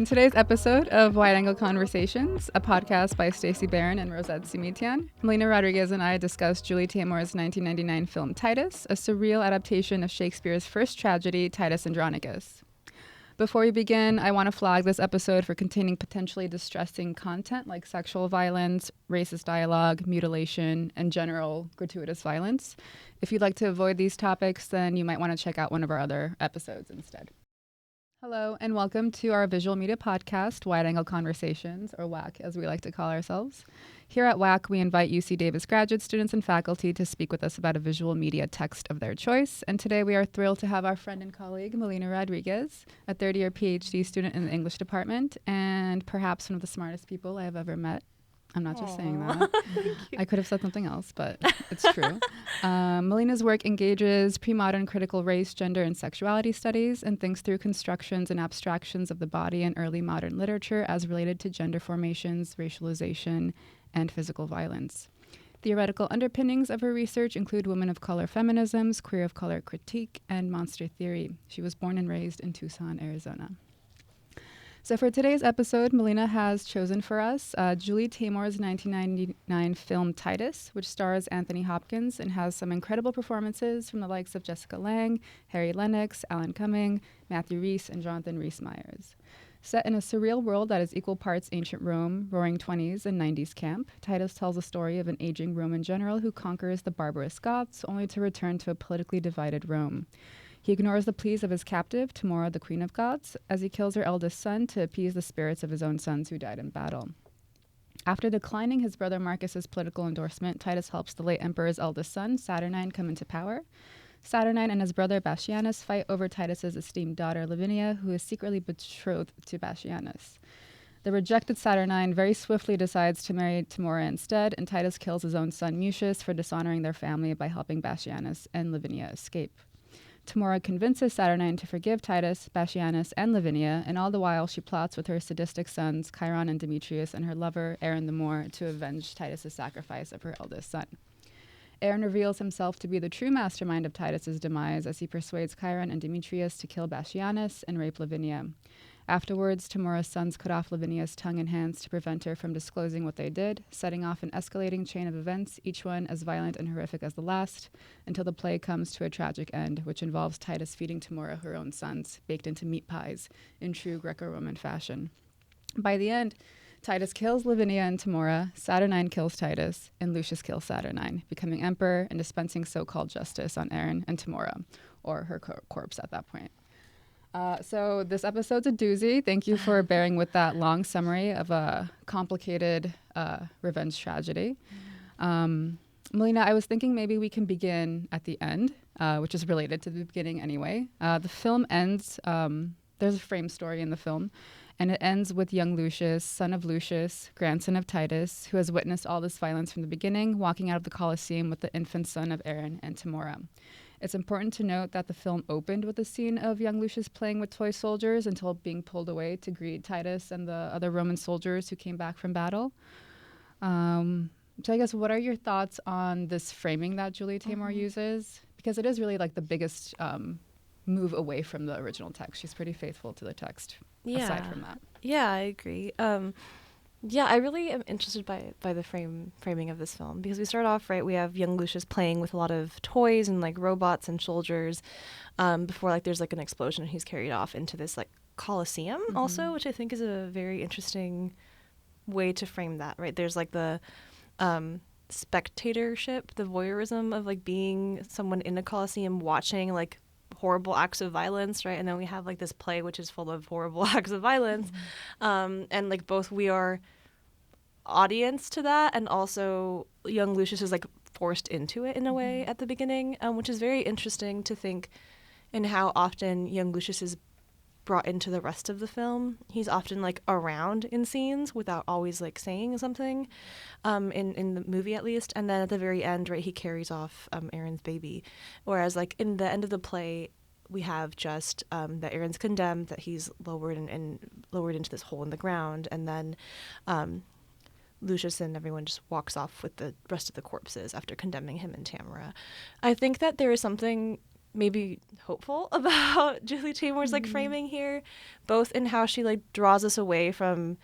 In today's episode of Wide Angle Conversations, a podcast by Stacey Barron and Rosette Simitian, Melina Rodriguez and I discuss Julie Taymor's 1999 film Titus, a surreal adaptation of Shakespeare's first tragedy, Titus Andronicus. Before we begin, I want to flag this episode for containing potentially distressing content like sexual violence, racist dialogue, mutilation, and general gratuitous violence. If you'd like to avoid these topics, then you might want to check out one of our other episodes instead. Hello, and welcome to our visual media podcast, Wide Angle Conversations, or WAC as we like to call ourselves. Here at WAC, we invite UC Davis graduate students and faculty to speak with us about a visual media text of their choice. And today we are thrilled to have our friend and colleague, Melina Rodriguez, a third-year PhD student in the English department, and perhaps one of the smartest people I have ever met. I'm not just saying that. I could have said something else, but it's true. Melina's work engages pre-modern critical race, gender, and sexuality studies and thinks through constructions and abstractions of the body in early modern literature as related to gender formations, racialization, and physical violence. Theoretical underpinnings of her research include women of color feminisms, queer of color critique, and monster theory. She was born and raised in Tucson, Arizona. So for today's episode, Melina has chosen for us Julie Taymor's 1999 film Titus, which stars Anthony Hopkins and has some incredible performances from the likes of Jessica Lange, Harry Lennox, Alan Cumming, Matthew Rhys, and Jonathan Rhys-Meyers. Set in a surreal world that is equal parts ancient Rome, roaring 20s, and 90s camp, Titus tells the story of an aging Roman general who conquers the barbarous Goths only to return to a politically divided Rome. He ignores the pleas of his captive, Timmora, the Queen of Goths, as he kills her eldest son to appease the spirits of his own sons who died in battle. After declining his brother Marcus's political endorsement, Titus helps the late emperor's eldest son, Saturnine, come into power. Saturnine and his brother Bassianus fight over Titus's esteemed daughter, Lavinia, who is secretly betrothed to Bassianus. The rejected Saturnine very swiftly decides to marry Timmora instead, and Titus kills his own son Mucius for dishonoring their family by helping Bassianus and Lavinia escape. Timmora convinces Saturnine to forgive Titus, Bassianus, and Lavinia, and all the while she plots with her sadistic sons, Chiron and Demetrius, and her lover, Aaron the Moor, to avenge Titus's sacrifice of her eldest son. Aaron reveals himself to be the true mastermind of Titus's demise as he persuades Chiron and Demetrius to kill Bassianus and rape Lavinia. Afterwards, Timmora's sons cut off Lavinia's tongue and hands to prevent her from disclosing what they did, setting off an escalating chain of events, each one as violent and horrific as the last, until the play comes to a tragic end, which involves Titus feeding Timmora her own sons, baked into meat pies, in true Greco-Roman fashion. By the end, Titus kills Lavinia and Timmora, Saturnine kills Titus, and Lucius kills Saturnine, becoming emperor and dispensing so-called justice on Aaron and Timmora, or her corpse at that point. So this episode's a doozy. Thank you for bearing with that long summary of a complicated revenge tragedy. Melina, I was thinking maybe we can begin at the end, which is related to the beginning anyway. The film ends, there's a frame story in the film, and it ends with young Lucius, son of Lucius, grandson of Titus, who has witnessed all this violence from the beginning, walking out of the Colosseum with the infant son of Aaron and Timmora. It's important to note that the film opened with a scene of young Lucius playing with toy soldiers until being pulled away to greet Titus and the other Roman soldiers who came back from battle. So I guess what are your thoughts on this framing that Julie Taymor uses? Because it is really like the biggest move away from the original text. She's pretty faithful to the text aside from that. Yeah, I agree. Yeah, I really am interested by the framing of this film because we start off, right, we have young Lucius playing with a lot of toys and like robots and soldiers before like there's like an explosion and he's carried off into this like Colosseum also, which I think is a very interesting way to frame that, right? There's like the spectatorship, the voyeurism of like being someone in a Colosseum watching like horrible acts of violence, right? And then we have like this play which is full of horrible acts of violence. And like both we are audience to that and also young Lucius is like forced into it in a way at the beginning, which is very interesting to think in how often young Lucius is brought into the rest of the film. He's often like around in scenes without always like saying something, in the movie at least. And then at the very end, right, he carries off Aaron's baby. Whereas like in the end of the play, we have just that Aaron's condemned, that he's lowered and lowered into this hole in the ground, and then Lucius and everyone just walks off with the rest of the corpses after condemning him and Tamara. I think that there is something maybe hopeful about Julie Taymor's like framing here, both in how she like draws us away from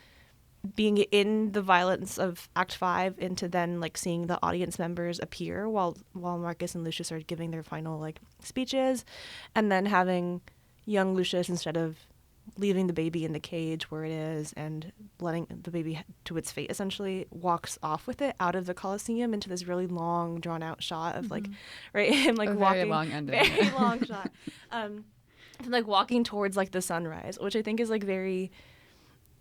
being in the violence of Act 5 into then like seeing the audience members appear while Marcus and Lucius are giving their final like speeches, and then having young Lucius, instead of leaving the baby in the cage where it is and letting the baby to its fate, essentially walks off with it out of the Colosseum into this really long drawn out shot of like right him like walking, very long ending, very long shot, like walking towards like the sunrise, which I think is like very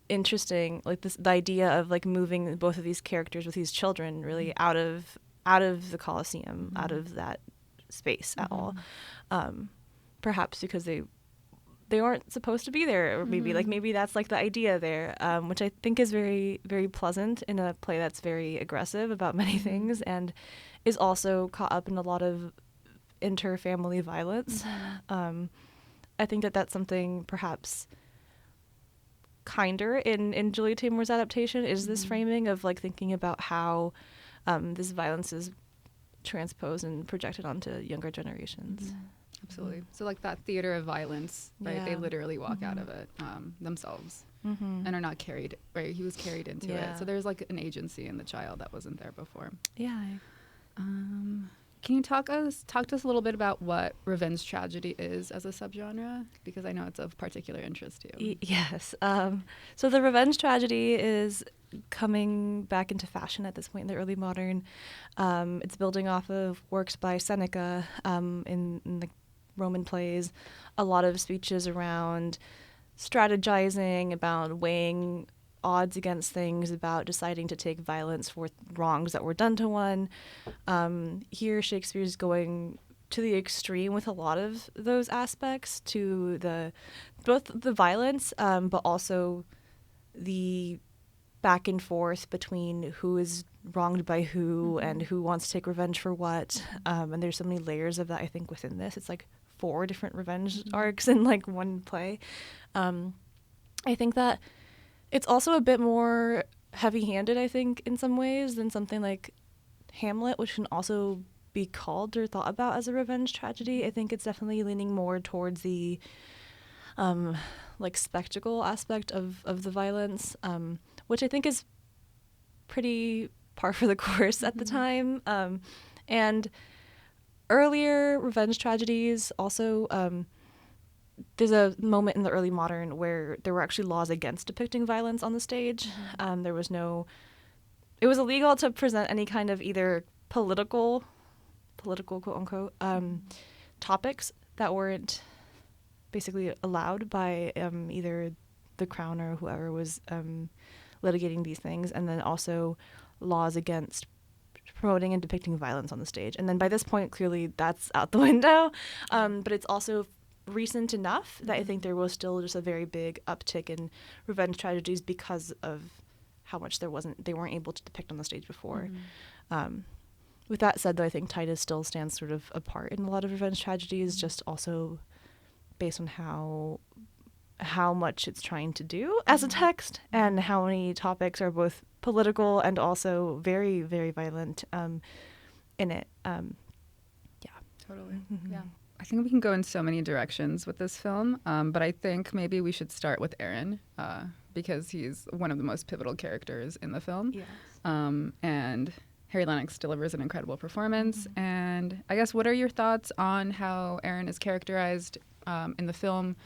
interesting, like the idea of like moving both of these characters with these children really out of the Colosseum, out of that space at all, perhaps because they aren't supposed to be there, or maybe that's like the idea there, which I think is very, very pleasant in a play that's very aggressive about many things and is also caught up in a lot of inter-family violence. I think that that's something perhaps kinder in Julie Taymor's adaptation, is this framing of like thinking about how this violence is transposed and projected onto younger generations. Absolutely. So like that theater of violence, right? Yeah. They literally walk out of it themselves and are not carried, right? He was carried into it. So there's like an agency in the child that wasn't there before. Yeah. Can you talk to us a little bit about what revenge tragedy is as a subgenre? Because I know it's of particular interest to you. Yes. So the revenge tragedy is coming back into fashion at this point in the early modern. It's building off of works by Seneca in the Roman plays, a lot of speeches around strategizing, about weighing odds against things, about deciding to take violence for wrongs that were done to one. Here Shakespeare's going to the extreme with a lot of those aspects, to both the violence, but also the back and forth between who is wronged by who and who wants to take revenge for what. And there's so many layers of that, I think, within this. It's like 4 different revenge arcs in like one play. I think that it's also a bit more heavy-handed, I think, in some ways than something like Hamlet, which can also be called or thought about as a revenge tragedy. I think it's definitely leaning more towards the like spectacle aspect of the violence, which I think is pretty par for the course at the time. And earlier revenge tragedies also, there's a moment in the early modern where there were actually laws against depicting violence on the stage. It was illegal to present any kind of either political quote unquote topics that weren't basically allowed by either the crown or whoever was litigating these things, and then also laws against promoting and depicting violence on the stage. And then by this point, clearly that's out the window, but it's also recent enough that I think there was still just a very big uptick in revenge tragedies because of how much they weren't able to depict on the stage before. With that said, though, I think Titus still stands sort of apart in a lot of revenge tragedies, just also based on how much it's trying to do as a text and how many topics are both political and also very, very violent in it. Totally. Yeah. I think we can go in so many directions with this film, but I think maybe we should start with Aaron because he's one of the most pivotal characters in the film. Yes. And Harry Lennox delivers an incredible performance. And I guess, what are your thoughts on how Aaron is characterized in the film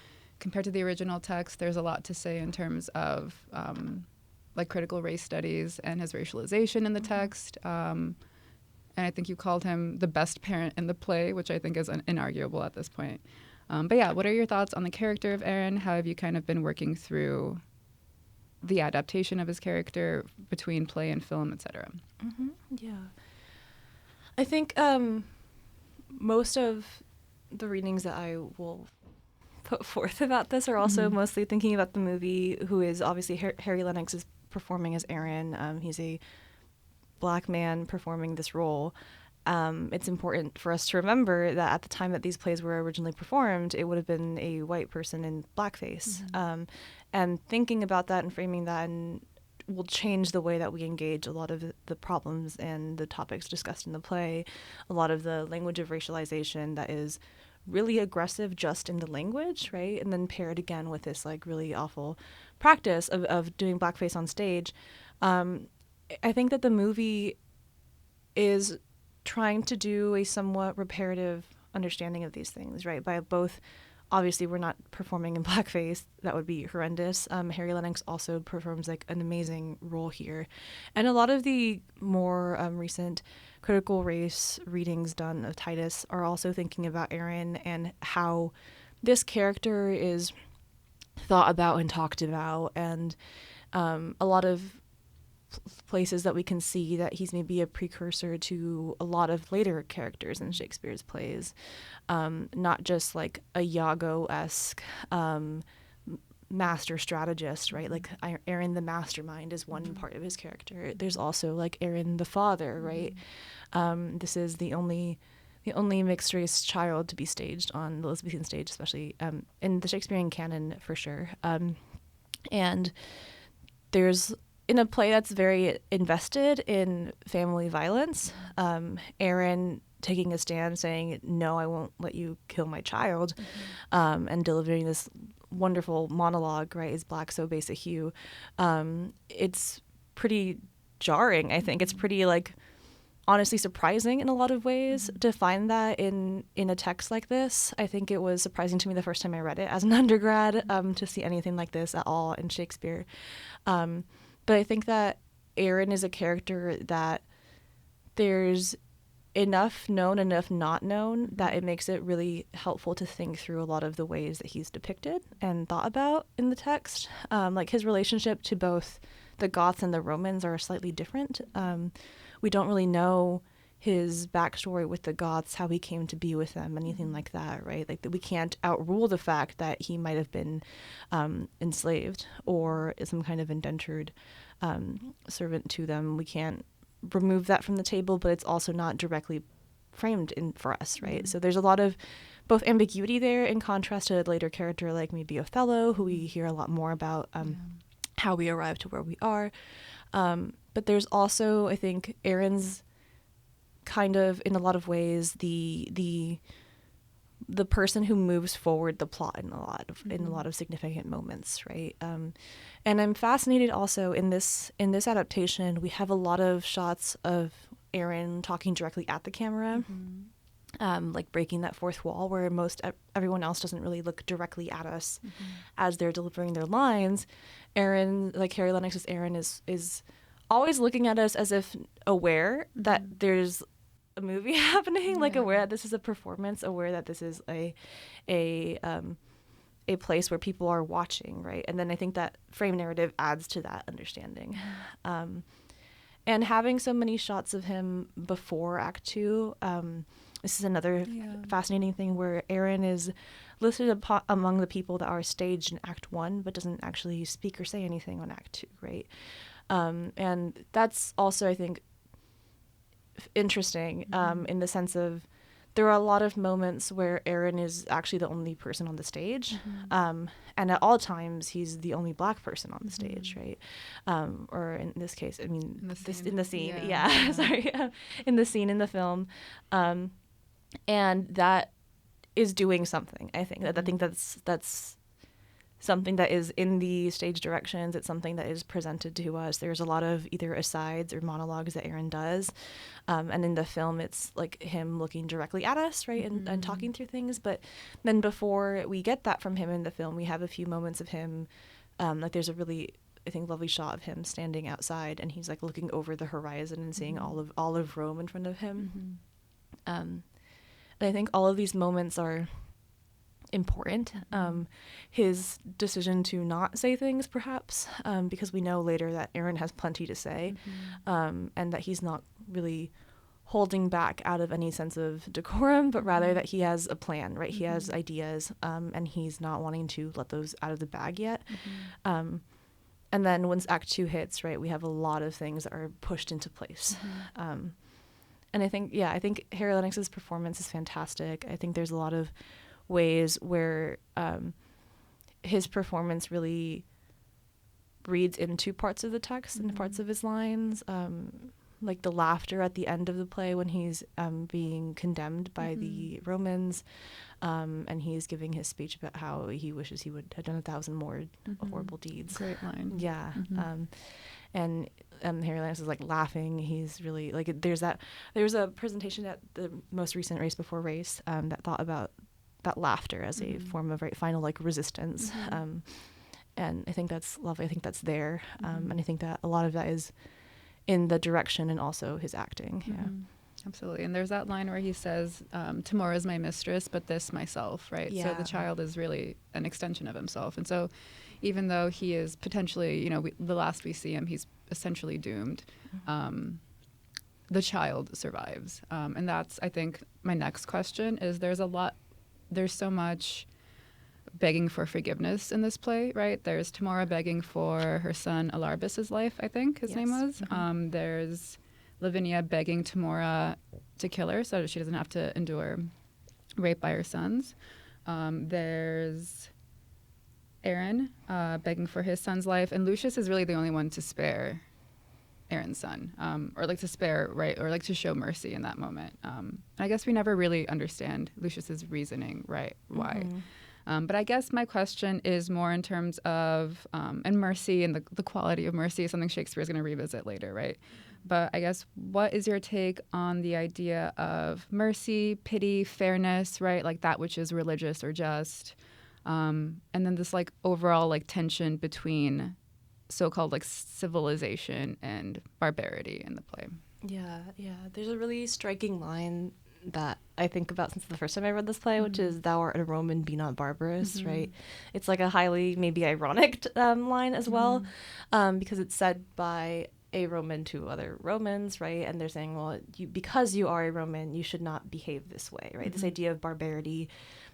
compared to the original text? There's a lot to say in terms of like critical race studies and his racialization in the text. And I think you called him the best parent in the play, which I think is inarguable at this point. But yeah, what are your thoughts on the character of Aaron? How have you kind of been working through the adaptation of his character between play and film, et cetera? Yeah. I think most of the readings that I will put forth about this are also mostly thinking about the movie, who is obviously Harry Lennox is performing as Aaron. He's a Black man performing this role. It's important for us to remember that at the time that these plays were originally performed, it would have been a white person in blackface. And thinking about that and framing that will change the way that we engage a lot of the problems and the topics discussed in the play, a lot of the language of racialization that is really aggressive just in the language, right? And then paired again with this like really awful practice of doing blackface on stage. I think that the movie is trying to do a somewhat reparative understanding of these things, right? By both, obviously, we're not performing in blackface. That would be horrendous. Harry Lennox also performs like an amazing role here. And a lot of the more recent critical race readings done of Titus are also thinking about Aaron and how this character is thought about and talked about. And a lot of places that we can see that he's maybe a precursor to a lot of later characters in Shakespeare's plays, not just like a Iago-esque master strategist, right? Like Aaron the mastermind is one part of his character. There's also like Aaron the father, right? This is the only mixed race child to be staged on the Elizabethan stage, especially in the Shakespearean canon for sure. And there's, in a play that's very invested in family violence, Aaron taking a stand saying, no, I won't let you kill my child, and delivering this wonderful monologue, right, is black so base a hue. It's pretty jarring, I think. It's pretty, like, honestly surprising in a lot of ways to find that in a text like this. I think it was surprising to me the first time I read it as an undergrad, to see anything like this at all in Shakespeare. But I think that Aaron is a character that there's enough known, enough not known, that it makes it really helpful to think through a lot of the ways that he's depicted and thought about in the text. Like his relationship to both the Goths and the Romans are slightly different. We don't really know his backstory with the Goths, how he came to be with them, anything like that, right? Like that we can't outrule the fact that he might have been enslaved or some kind of indentured servant to them. We can't remove that from the table, but it's also not directly framed in for us, right? So there's a lot of both ambiguity there in contrast to a later character like maybe Othello, who we hear a lot more about how we arrive to where we are. But there's also, I think, Aaron's kind of, in a lot of ways, the person who moves forward the plot in a lot of significant moments, right? And I'm fascinated also in this adaptation. We have a lot of shots of Aaron talking directly at the camera, like breaking that fourth wall, where everyone else doesn't really look directly at us as they're delivering their lines. Aaron, like Harry Lennox's Aaron, is always looking at us as if aware that there's a movie happening, like aware that this is a performance, aware that this is a place where people are watching, right? And then I think that frame narrative adds to that understanding. And having so many shots of him before Act 2, this is another fascinating thing where Aaron is listed among the people that are staged in Act 1, but doesn't actually speak or say anything on Act 2, right? And that's also, I think, interesting in the sense of there are a lot of moments where Aaron is actually the only person on the stage, and at all times he's the only black person on the stage, right? Or in this case, I mean, in the scene, sorry, in the scene in the film, and that is doing something. I think I think that's something that is in the stage directions. It's something that is presented to us. There's a lot of either asides or monologues that Aaron does. And in the film, it's like him looking directly at us, right, and talking through things. But then before we get that from him in the film, we have a few moments of him, like there's a really, I think, lovely shot of him standing outside, and he's like looking over the horizon and seeing all of Rome in front of him. And I think all of these moments are important. His decision to not say things, perhaps, because we know later that Aaron has plenty to say, and that he's not really holding back out of any sense of decorum, but rather that he has a plan, right? He has ideas, and he's not wanting to let those out of the bag yet. And then once Act 2 hits, right, we have a lot of things that are pushed into place. And I think Harry Lennox's performance is fantastic. I think there's a lot of ways where his performance really reads into parts of the text and parts of his lines. like the laughter at the end of the play when he's being condemned by the Romans, and he's giving his speech about how he wishes he would have done 1,000 more horrible deeds. Great line. Yeah. And Harry is like laughing. He's really like, there was a presentation at the most recent Race Before Race that thought about that laughter as a form of final like resistance. And I think that's lovely. I think that's there. And I think that a lot of that is in the direction and also his acting. Yeah. Absolutely. And there's that line where he says, tomorrow is my mistress, but this myself, right? Yeah. So the child is really an extension of himself. And so even though he is potentially, the last we see him, he's essentially doomed, the child survives. And that's, I think, my next question is there's so much begging for forgiveness in this play, right? There's Tamora begging for her son Alarbus's life, I think his name was. There's Lavinia begging Tamora to kill her so that she doesn't have to endure rape by her sons. There's Aaron begging for his son's life, and Lucius is really the only one to spare Aaron's son, or like to spare, right, or like to show mercy in that moment. I guess we never really understand Lucius's reasoning, right, why. But I guess my question is more in terms of, and mercy and the quality of mercy is something Shakespeare is going to revisit later, right? But I guess what is your take on the idea of mercy, pity, fairness, right? Like that which is religious or just, and then this like overall like tension between so-called like civilization and barbarity in the play. Yeah. There's a really striking line that I think about since the first time I read this play, which is "Thou art a Roman, be not barbarous," right? It's like a highly maybe ironic line as well, because it's said by a Roman to other Romans, right? And they're saying, well, because you are a Roman, you should not behave this way, right? This idea of barbarity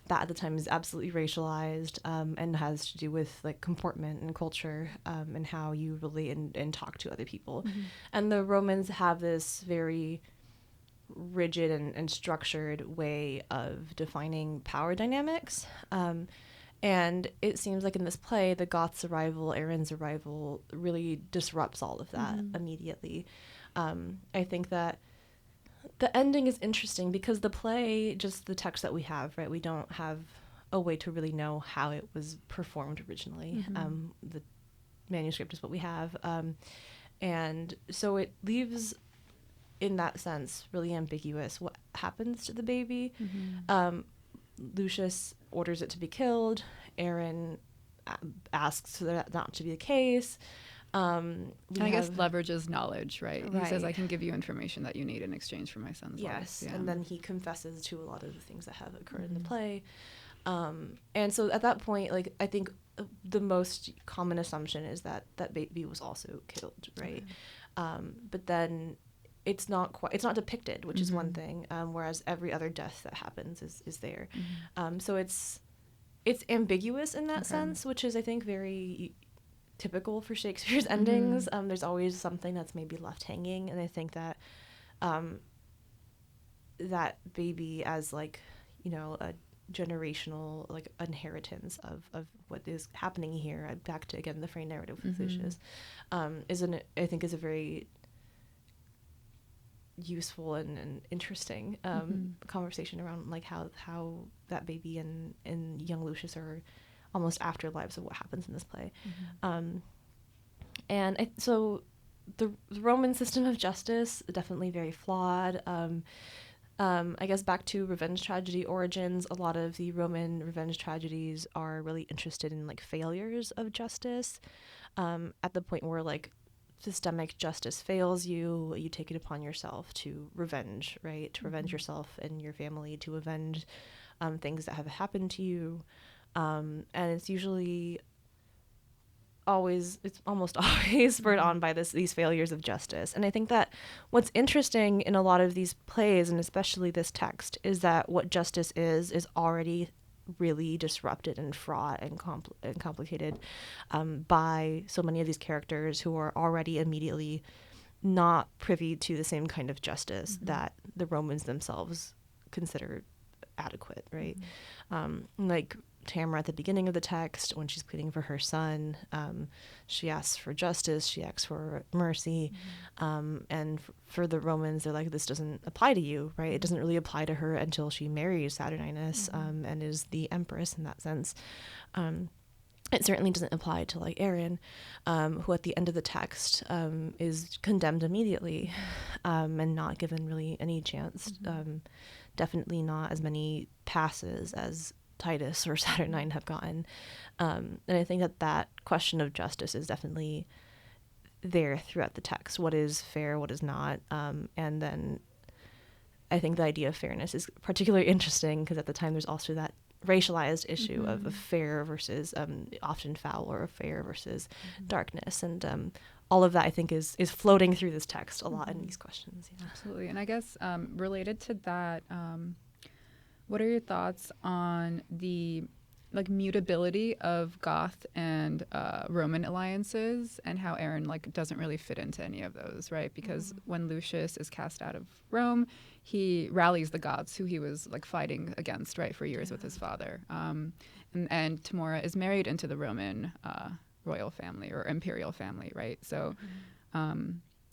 that at the time is absolutely racialized, and has to do with like comportment and culture, and how you relate and talk to other people. And the Romans have this very rigid and structured way of defining power dynamics. And it seems like in this play, the Goths' arrival, Aaron's arrival, really disrupts all of that immediately. I think that the ending is interesting because the play, just the text that we have, right, we don't have a way to really know how it was performed originally. The manuscript is what we have. And so it leaves, in that sense, really ambiguous what happens to the baby. Lucius orders it to be killed. Aaron asks for that not to be the case. I guess leverages knowledge, right? He says, I can give you information that you need in exchange for my son's life. Yes, and then he confesses to a lot of the things that have occurred in the play. And so at that point, like, I think the most common assumption is that that baby was also killed, right? But then it's not depicted, which is one thing, whereas every other death that happens is there. So it's ambiguous in that sense, which is, I think, very typical for Shakespeare's endings. There's always something that's maybe left hanging, and I think that that baby as like, a generational like inheritance of what is happening here, back to again the Frey narrative with Lucius, I think is a very useful and interesting conversation around like how that baby and young Lucius are almost afterlives of what happens in this play. So the Roman system of justice, definitely very flawed. I guess back to revenge tragedy origins, a lot of the Roman revenge tragedies are really interested in like failures of justice, at the point where like systemic justice fails you, you take it upon yourself to revenge, right? To revenge yourself and your family, to avenge things that have happened to you. And it's almost always spurred on by these failures of justice. And I think that what's interesting in a lot of these plays, and especially this text, is that what justice is already really disrupted and fraught and complicated by so many of these characters who are already immediately not privy to the same kind of justice that the Romans themselves considered adequate, right? Like Tamara at the beginning of the text, when she's pleading for her son, she asks for justice, she asks for mercy, and for the Romans, they're like, this doesn't apply to you, right? It doesn't really apply to her until she marries Saturninus, and is the empress in that sense. It certainly doesn't apply to like Aaron, who at the end of the text is condemned immediately, and not given really any chance. Definitely not as many passes as Titus or Saturnine have gotten. And I think that question of justice is definitely there throughout the text. What is fair, what is not? And then I think the idea of fairness is particularly interesting because at the time there's also that racialized issue of fair versus often foul, or fair versus darkness. And all of that, I think, is floating through this text a lot in these questions. Yeah. Absolutely. And I guess related to that, what are your thoughts on the like mutability of Goth and Roman alliances, and how Aaron like doesn't really fit into any of those, right? Because when Lucius is cast out of Rome, he rallies the Goths, who he was like fighting against, right, for years with his father. And Tamora is married into the Roman royal family or imperial family, right? So,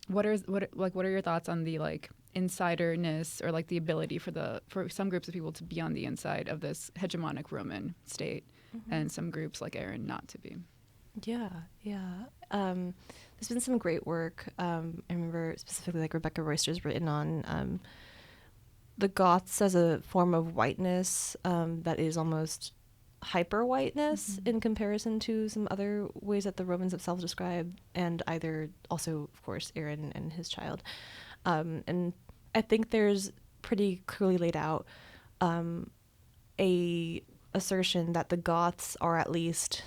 what are your thoughts on the like insiderness, or like the ability for some groups of people to be on the inside of this hegemonic Roman state, and some groups like Aaron not to be? Yeah. There's been some great work. I remember specifically like Rebecca Royster's written on the Goths as a form of whiteness that is almost hyper whiteness in comparison to some other ways that the Romans themselves describe, and either also, of course, Aaron and his child. And I think there's pretty clearly laid out a assertion that the Goths are at least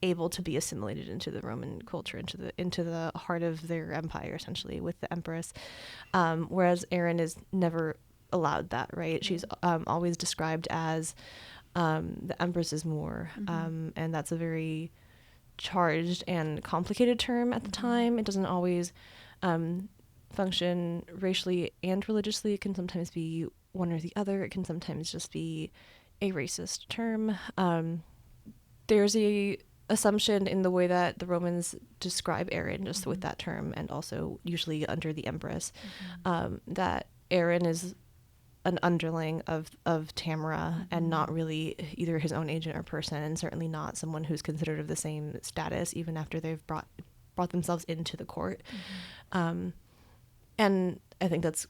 able to be assimilated into the Roman culture, into the heart of their empire, essentially, with the empress, whereas Aaron is never allowed that, right? She's always described as the empress is more, and that's a very charged and complicated term at the time. It doesn't always function racially and religiously. It can sometimes be one or the other. It can sometimes just be a racist term. There's a assumption in the way that the Romans describe Aaron, just with that term, and also usually under the empress, that Aaron is an underling of Tamara, and not really either his own agent or person, and certainly not someone who's considered of the same status even after they've brought themselves into the court. And I think that's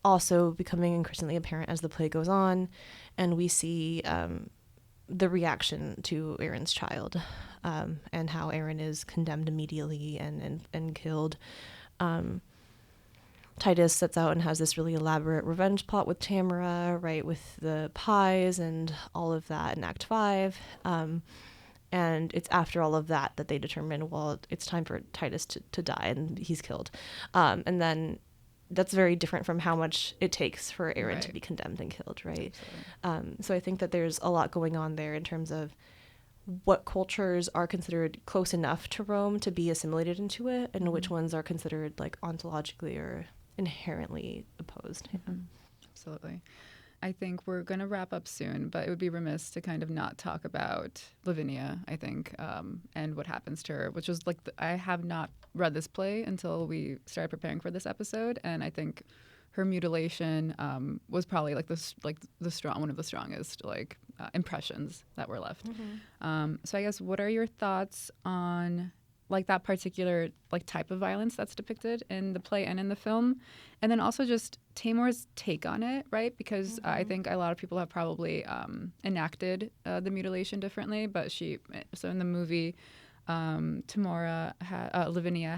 also becoming increasingly apparent as the play goes on, and we see the reaction to Aaron's child, and how Aaron is condemned immediately and killed. Titus sets out and has this really elaborate revenge plot with Tamara, right, with the pies and all of that in Act 5. And it's after all of that they determine, well, it's time for Titus to die, and he's killed. And then that's very different from how much it takes for Aaron to be condemned and killed, right? So I think that there's a lot going on there in terms of what cultures are considered close enough to Rome to be assimilated into it, and which ones are considered like ontologically or inherently opposed. Absolutely. I think we're going to wrap up soon, but it would be remiss to kind of not talk about Lavinia, I think, and what happens to her, which was like, I have not read this play until we started preparing for this episode, and I think her mutilation was probably like one of the strongest like impressions that were left. So I guess, what are your thoughts on like that particular like type of violence that's depicted in the play and in the film, and then also just Taymor's take on it, right? Because I think a lot of people have probably enacted the mutilation differently, but so in the movie, Lavinia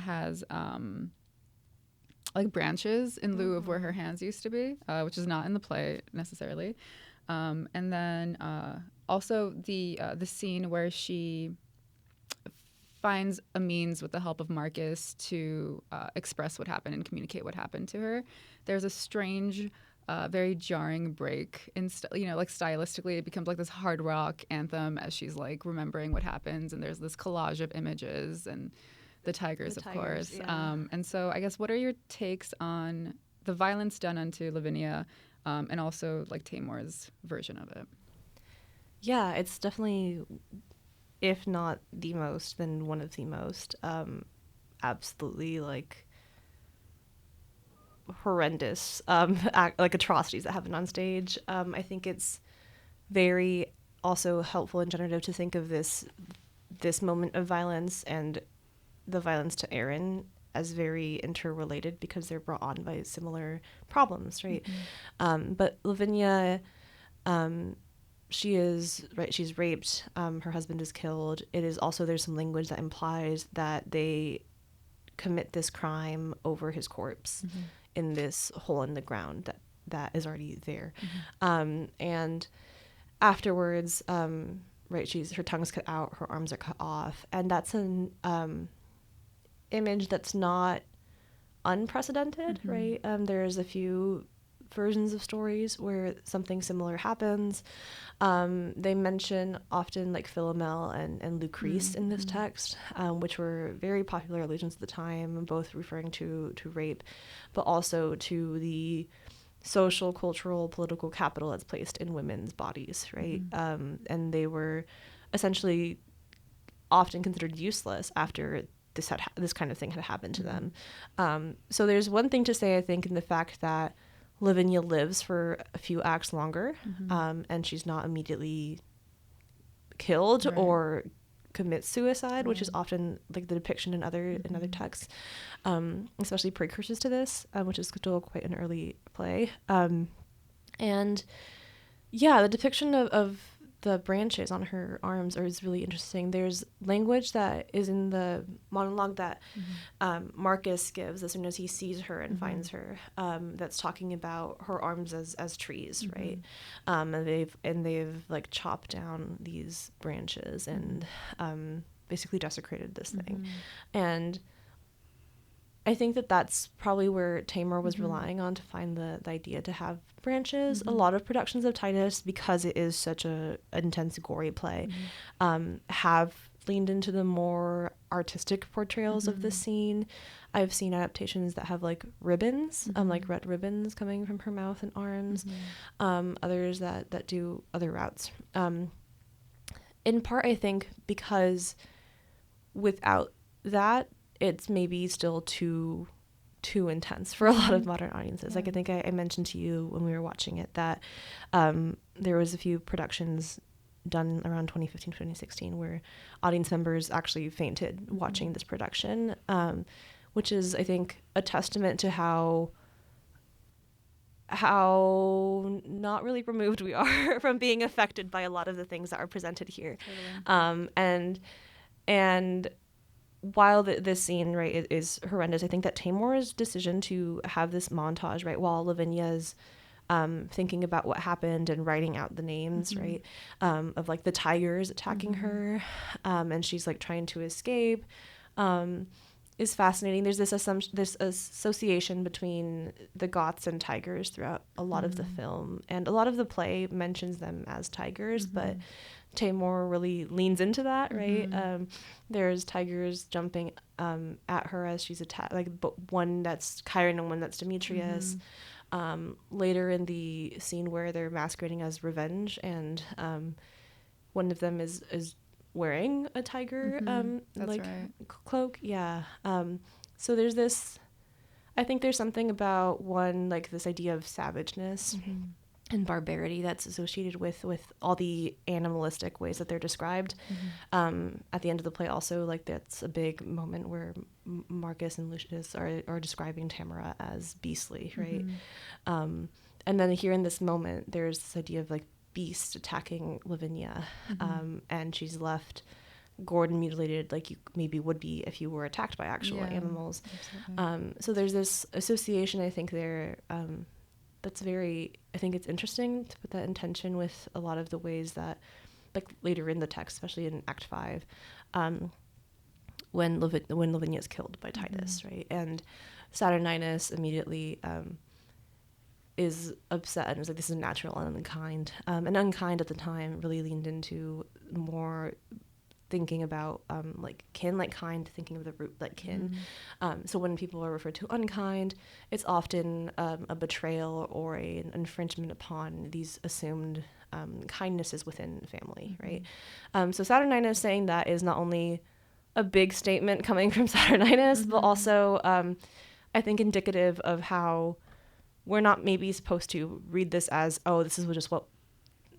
has like branches in lieu of where her hands used to be, which is not in the play necessarily. And then also the scene where she finds a means with the help of Marcus to express what happened and communicate what happened to her. There's a strange, very jarring break in, like stylistically, it becomes like this hard rock anthem as she's like remembering what happens, and there's this collage of images and the tigers, of course. Yeah. And so I guess, what are your takes on the violence done unto Lavinia, and also like Taymor's version of it. Yeah, it's definitely, if not the most, then one of the most absolutely like horrendous like atrocities that happen on stage. I think it's very also helpful and generative to think of this moment of violence and the violence to Aaron as very interrelated because they're brought on by similar problems, right? But Lavinia, she's raped, her husband is killed. It is also, there's some language that implies that they commit this crime over his corpse in this hole in the ground that is already there. And afterwards, her tongue's cut out, her arms are cut off, and that's an image that's not unprecedented, right? There's a few versions of stories where something similar happens. They mention often like Philomel and Lucrece in this text, which were very popular allusions at the time, both referring to rape, but also to the social, cultural, political capital that's placed in women's bodies, right? And they were essentially often considered useless after this kind of thing had happened to them. So there's one thing to say, I think, in the fact that Lavinia lives for a few acts longer, and she's not immediately killed or commits suicide, which is often like the depiction in other texts, especially precursors to this, which is still quite an early play. And yeah, the depiction of the branches on her arms is really interesting. There's language that is in the monologue that Marcus gives as soon as he sees her and finds her, that's talking about her arms as trees, right? And they've like chopped down these branches and basically desecrated this thing. And I think that's probably where Taymor was relying on to find the idea to have branches. A lot of productions of Titus, because it is such a intense, gory play, have leaned into the more artistic portrayals of the scene. I've seen adaptations that have like ribbons, like red ribbons coming from her mouth and arms. Others that do other routes. In part, I think, because without that, it's maybe still too intense for a lot of modern audiences. Like I think I mentioned to you when we were watching it that there was a few productions done around 2015, 2016 where audience members actually fainted watching this production, which is, I think, a testament to how not really removed we are from being affected by a lot of the things that are presented here. Totally. And while this scene, right, is horrendous, I think that Taymor's decision to have this montage, right, while Lavinia's thinking about what happened and writing out the names, right, of like the tigers attacking her, and she's like trying to escape, is fascinating. There's this association between the Goths and tigers throughout a lot of the film, and a lot of the play mentions them as tigers, but Taymor really leans into that, right? There's tigers jumping at her as she's attacked, like one that's Chiron and one that's Demetrius. Later in the scene where they're masquerading as revenge, and one of them is wearing a tiger cloak. Yeah. So there's this, I think there's something about one, like this idea of savageness and barbarity that's associated with all the animalistic ways that they're described. At the end of the play also, like that's a big moment where Marcus and Lucius are describing Tamara as beastly, right? And then here in this moment, there's this idea of like beast attacking Lavinia, and she's left gored and mutilated like you maybe would be if you were attacked by actual animals. So there's this association, I think, there that's very, I think it's interesting to put that in tension with a lot of the ways that, like later in the text, especially in Act 5, when Lavinia is killed by Titus, right? And Saturninus immediately is upset and is like, this is natural and unkind. And unkind at the time really leaned into more thinking about like kin, like kind, thinking of the root like kin. So when people are referred to unkind, it's often a betrayal or an infringement upon these assumed kindnesses within family, right? So Saturninus saying that is not only a big statement coming from Saturninus, but also I think indicative of how we're not maybe supposed to read this as, oh, this is just what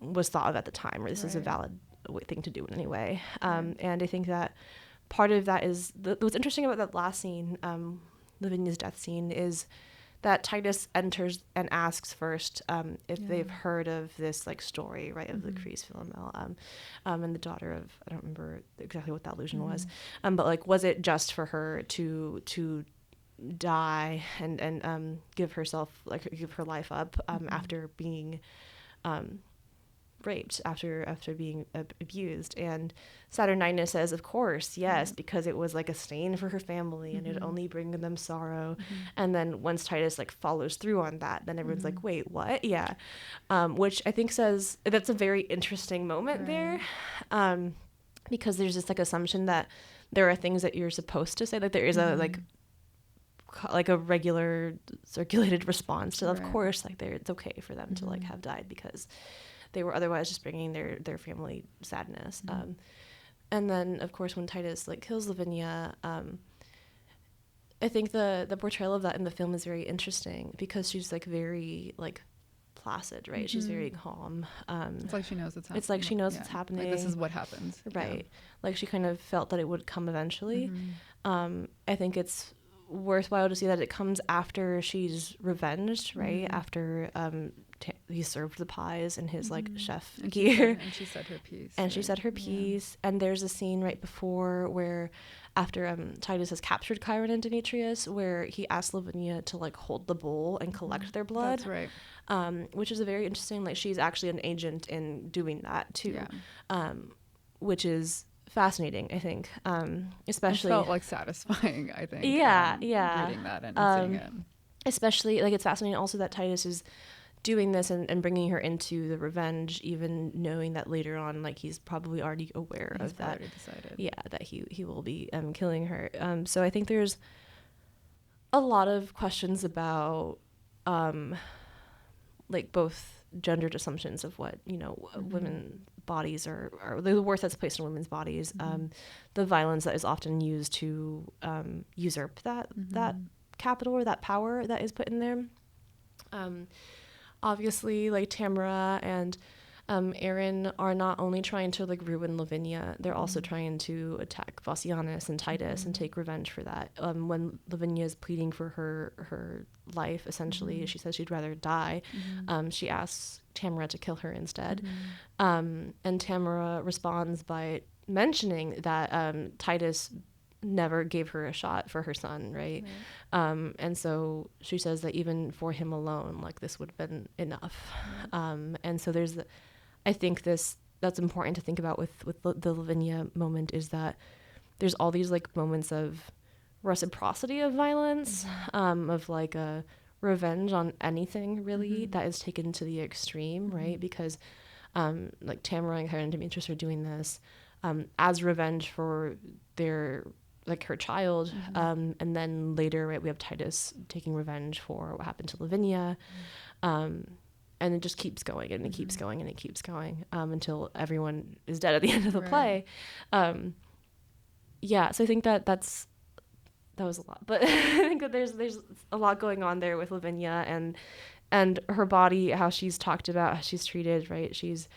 was thought of at the time, or this is a valid thing to do in any way. And I think that part of that is what's interesting about that last scene, Lavinia's death scene, is that Titus enters and asks first if they've heard of this like story, right, of the Cries Philomel, and the daughter of, I don't remember exactly what that allusion was, but like, was it just for her to die and give her life up after being raped, after being abused? And Saturninus says, of course, yes, because it was like a stain for her family and it only bring them sorrow. And then once Titus like follows through on that, then everyone's like, wait, what? Yeah. Which I think says that's a very interesting moment there, because there's this like assumption that there are things that you're supposed to say, like there is a like a regular circulated response to, of course, like it's okay for them to like have died because they were otherwise just bringing their family sadness. And then of course when Titus like kills Lavinia, I think the portrayal of that in the film is very interesting because she's like very like placid, right? She's very calm. It's like she knows what's happening. It's like she knows what's happening. Like, this is what happens. Right. Like she kind of felt that it would come eventually. I think it's worthwhile to see that it comes after she's revenged, right? After he served the pies in his like chef gear, and she said her piece. And she said her piece. And there's a scene right before where, after Titus has captured Chiron and Demetrius, where he asks Lavinia to like hold the bowl and collect their blood. That's right. Which is a very interesting. Like she's actually an agent in doing that too, which is fascinating, I think, especially. It felt like satisfying, I think. Reading that and seeing it. Especially, like, it's fascinating also that Titus is doing this and bringing her into the revenge, even knowing that later on, like, he's probably already aware of that. Already decided. Yeah, that he will be killing her. So I think there's a lot of questions about, like, both gendered assumptions of what, you know, women bodies are the worth that's placed in women's bodies, the violence that is often used to usurp that capital or that power that is put in there. Obviously, like, Tamara and Aaron are not only trying to like ruin Lavinia, they're also trying to attack Vossianus and Titus and take revenge for that. When Lavinia is pleading for her life, essentially, she says she'd rather die. She asks Tamara to kill her instead. And Tamara responds by mentioning that Titus never gave her a shot for her son, right? And so she says that even for him alone, like, this would have been enough. And so there's I think that's important to think about with the Lavinia moment, is that there's all these like moments of reciprocity of violence, of like a revenge on anything really that is taken to the extreme, right? Because like Tamara and Chiron and Demetrius are doing this as revenge for their like her child, and then later, right, we have Titus taking revenge for what happened to Lavinia. And it just keeps going and it keeps going and it keeps going until everyone is dead at the end of the play. Yeah, so I think that was a lot, but I think that there's a lot going on there with Lavinia and her body, how she's talked about, how she's treated, right? She's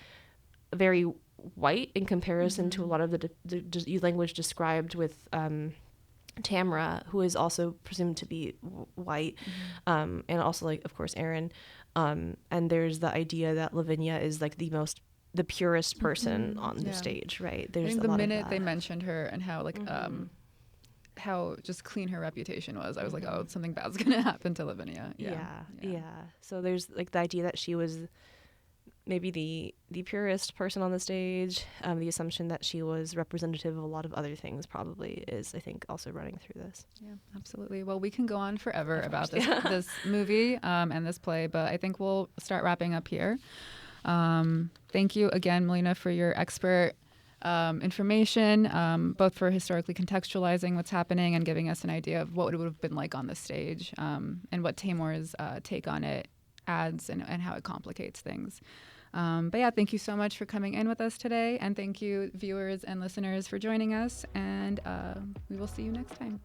very white in comparison to a lot of the language described with Tamara, who is also presumed to be white, and also, like, of course, Aaron. And there's the idea that Lavinia is like the purest person on the stage, right? There's I think a the lot minute of that. they mentioned her and how like how just clean her reputation was, I was like, oh, something bad's gonna happen to Lavinia. Yeah. So there's like the idea that she was maybe the purest person on the stage. The assumption that she was representative of a lot of other things probably is, I think, also running through this. Yeah, absolutely. Well, we can go on forever about this movie and this play, but I think we'll start wrapping up here. Thank you again, Melina, for your expert information, both for historically contextualizing what's happening and giving us an idea of what it would have been like on the stage, and what Taymor's take on it adds and how it complicates things. But yeah, thank you so much for coming in with us today, and thank you, viewers and listeners, for joining us, and we will see you next time.